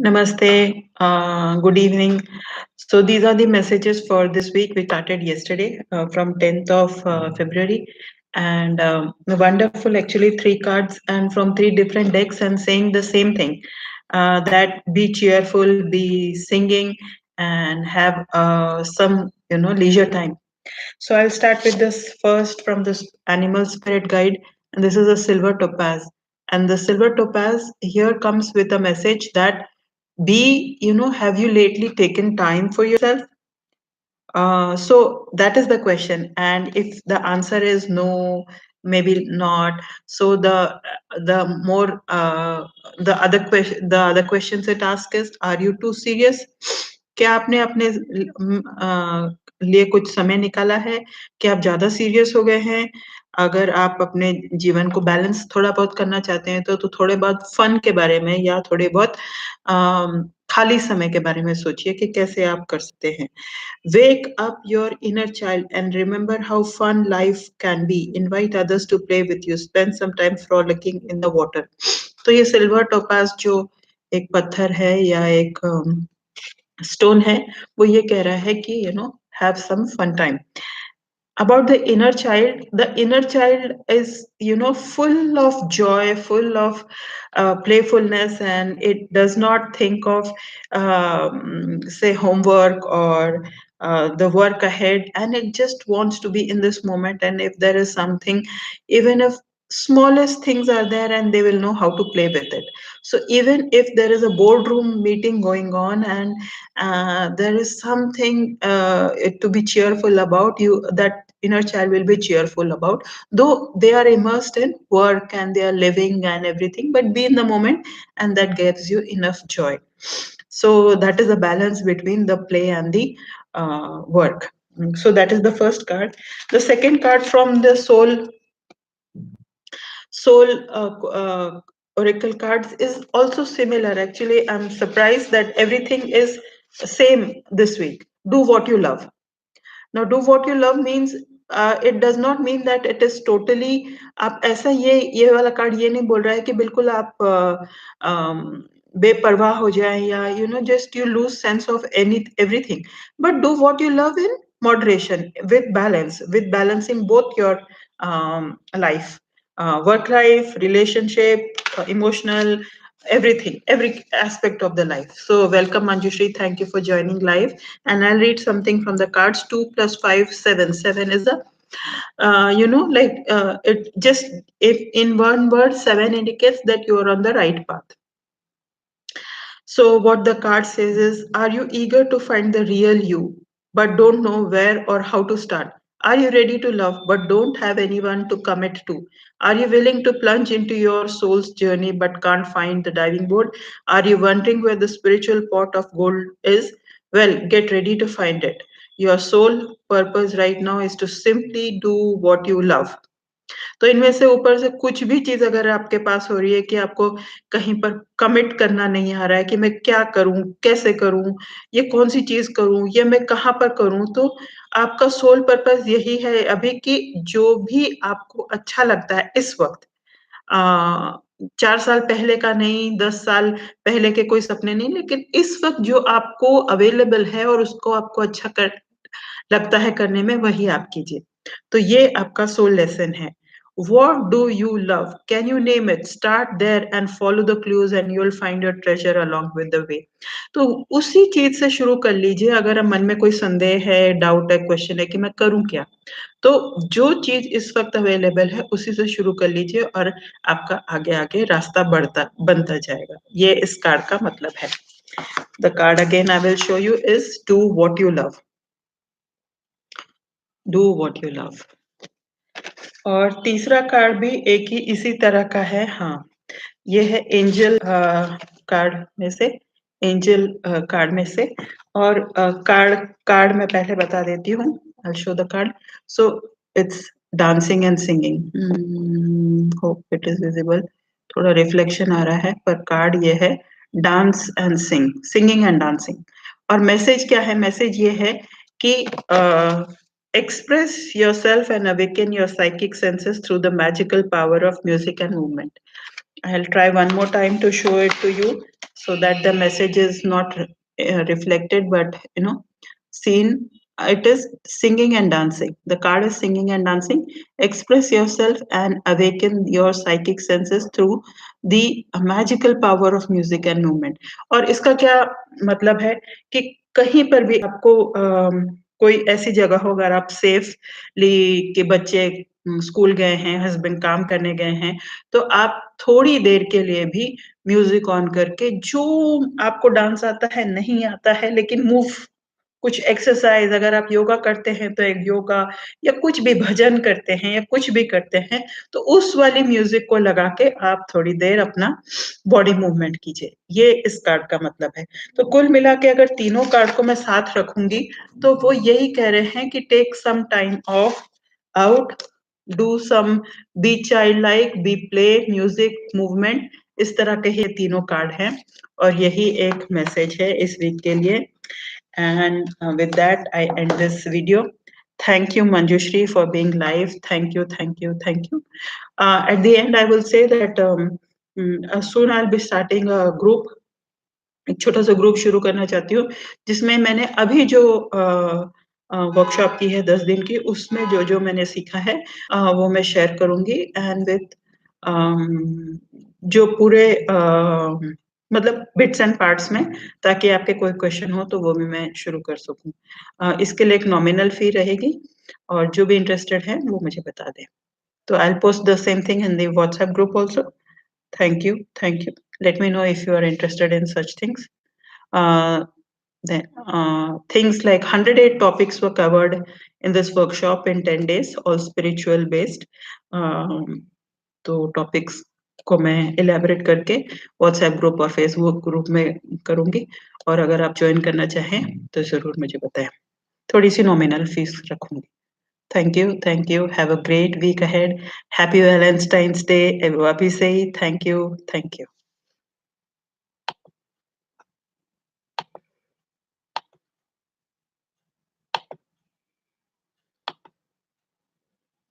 Namaste. Good evening. So these are the messages for this week. We started yesterday from 10th of February, and wonderful. Actually, three cards and from three different decks, and saying the same thing. That be cheerful, be singing, and have some leisure time. So I'll start with this first from this animal spirit guide, and this is a silver topaz. And the silver topaz here comes with a message that have you lately taken time for yourself? So that is the question. And if the answer is no, maybe not. So the other questions it asks is, are you too serious? क्या आपने अपने लिए कुछ समय निकाला है? क्या आप ज़्यादा सीरियस हो गए हैं? अगर आप अपने जीवन को बैलेंस थोड़ा बहुत करना चाहते हैं तो थोड़े बहुत फन के बारे में या थोड़े बहुत खाली समय के बारे में सोचिए कि कैसे आप कर सकते हैं। Wake up your inner child and remember how fun life can be. Invite others to play with you. Spend some time frolicking in the water. तो ये सिल्वर टोपाज जो एक पत्थर है या एक स्टोन है, वो ये कह रहा है कि have some fun time. About the inner child is full of joy, full of playfulness, and it does not think of say homework or the work ahead, and it just wants to be in this moment. And if there is something, even if smallest things are there, and they will know how to play with it. So even if there is a boardroom meeting going on, and there is something to be cheerful about, you that inner child will be cheerful about, though they are immersed in work and they are living and everything, but be in the moment, and that gives you enough joy. So that is a balance between the play and the work. So that is the first card. The second card from the soul oracle cards is also similar. Actually, I'm surprised that everything is same this week. Do what you love. Now, do what you love means it does not mean that it is totally आप ऐसा ये वाला card ये नहीं बोल रहा है कि बिल्कुल आप बेपरवाह हो जाए या just you lose sense of everything, but do what you love in moderation, with balancing both your life, work life, relationship, emotional, everything, every aspect of the life. So welcome Manjushri, thank you for joining live. And I'll read something from the cards. 2 plus 5, 7. 7 is the it just, if in one word, 7 indicates that you are on the right path. So what the card says is, are you eager to find the real you, but don't know where or how to start? Are you ready to love, but don't have anyone to commit to? Are you willing to plunge into your soul's journey, but can't find the diving board? Are you wondering where the spiritual pot of gold is? Well, get ready to find it. Your sole purpose right now is to simply do what you love. तो इनमें से ऊपर से कुछ भी चीज़ अगर आपके पास हो रही है कि आपको कहीं पर कमिट करना नहीं आ रहा है कि मैं क्या करूँ, कैसे करूँ, ये कौन-सी चीज़ करूँ, ये मैं कहाँ पर करूँ? तो आपका सोल पर्पज़ यही है अभी कि जो भी आपको अच्छा लगता है इस वक़्त, अ, 4 साल पहले का नहीं, 10 साल पहले के कोई सपने नहीं, लेकिन इस वक़्त जो आपको अवेलेबल है और उसको आपको अच्छा कर लगता है करने में, वही आप कीजिए। तो ये आपका सोल लेसन है। What do you love? Can you name it? Start there and follow the clues and you'll find your treasure along with the way. तो उसी चीज़ से शुरू कर लीजिए। अगर मन में कोई संदेह है, डाउट है, क्वेश्चन है कि मैं करूँ क्या? तो जो चीज़ इस वक़्त अवेलेबल है, उसी से शुरू कर लीजिए और आपका आगे-आगे रास्ता बनता जाएगा। ये इस कार्ड का मतलब है। The card again I will show you is do what you love. Do what you love. और तीसरा कार्ड भी एक ही इसी तरह का है। हाँ, ये है एंजल कार्ड में से, एंजल कार्ड में से। और कार्ड मैं पहले बता देती हूँ। I'll show the card. So it's dancing and singing. Hope it is visible. थोड़ा रिफ्लेक्शन आ रहा है, पर कार्ड ये है dance and singing and dancing. और मैसेज क्या है? मैसेज ये है कि express yourself and awaken your psychic senses through the magical power of music and movement. I'll try one more time to show it to you. so that the message is not reflected, but seen. It is singing and dancing. The card is singing and dancing. Express yourself and awaken your psychic senses through the magical power of music and movement. और इसका क्या मतलब है कि कहीं पर भी आपको कोई ऐसी जगह हो, अगर आप सेफली के बच्चे स्कूल गए हैं, हस्बैंड काम करने गए हैं, तो आप थोड़ी देर के लिए भी म्यूजिक ऑन करके, जो आपको डांस आता है, नहीं आता है, लेकिन मूव, कुछ एक्सरसाइज, अगर आप योगा करते हैं तो एक योगा, या कुछ भी भजन करते हैं या कुछ भी करते हैं, तो उस वाली म्यूजिक को लगा के आप थोड़ी देर अपना बॉडी मूवमेंट कीजिए। ये इस कार्ड का मतलब है। तो कुल मिला के अगर तीनों कार्ड को मैं साथ रखूंगी, तो वो यही कह रहे हैं कि take some time off out, do some, be child like, be play, music, movement, इस तरह के ये तीनों कार्ड हैं, और यही एक मैसेज है इस वीक के लिए। And with that, I end this video. Thank you, Manjushri, for being live. Thank you, thank you, thank you. At the end, I will say that soon I'll be starting a group. एक छोटा सा group शुरू करना चाहती हूँ, जिसमें मैंने अभी जो वर्कशॉप की है 10 दिन की, उसमें जो जो मैंने सीखा है वो मैं शेयर करूंगी, एंड विद जो पूरे मतलब बिट्स एंड पार्ट्स में, ताकि आपके कोई क्वेश्चन हो तो वो भी मैं शुरू कर सकूं। इसके लिए एक नॉमिनल फी रहेगी, और जो भी इंटरेस्टेड है वो मुझे बता दें। तो I will post the same thing in the WhatsApp group also. Thank you. Thank you. Let me know if you are interested in such things. Uh, then things like 108 topics were covered in this workshop in 10 days, all spiritual based. तो topics को मैं elaborate करके WhatsApp group और Facebook group में करूंगी, और अगर आप ज्वाइन करना चाहें तो जरूर मुझे बताएं। थोड़ी सी नॉमिनल फीस रखूंगी। Thank you. Thank you. Have a great week ahead. Happy Valentine's Day. Abhi say thank you. Thank you.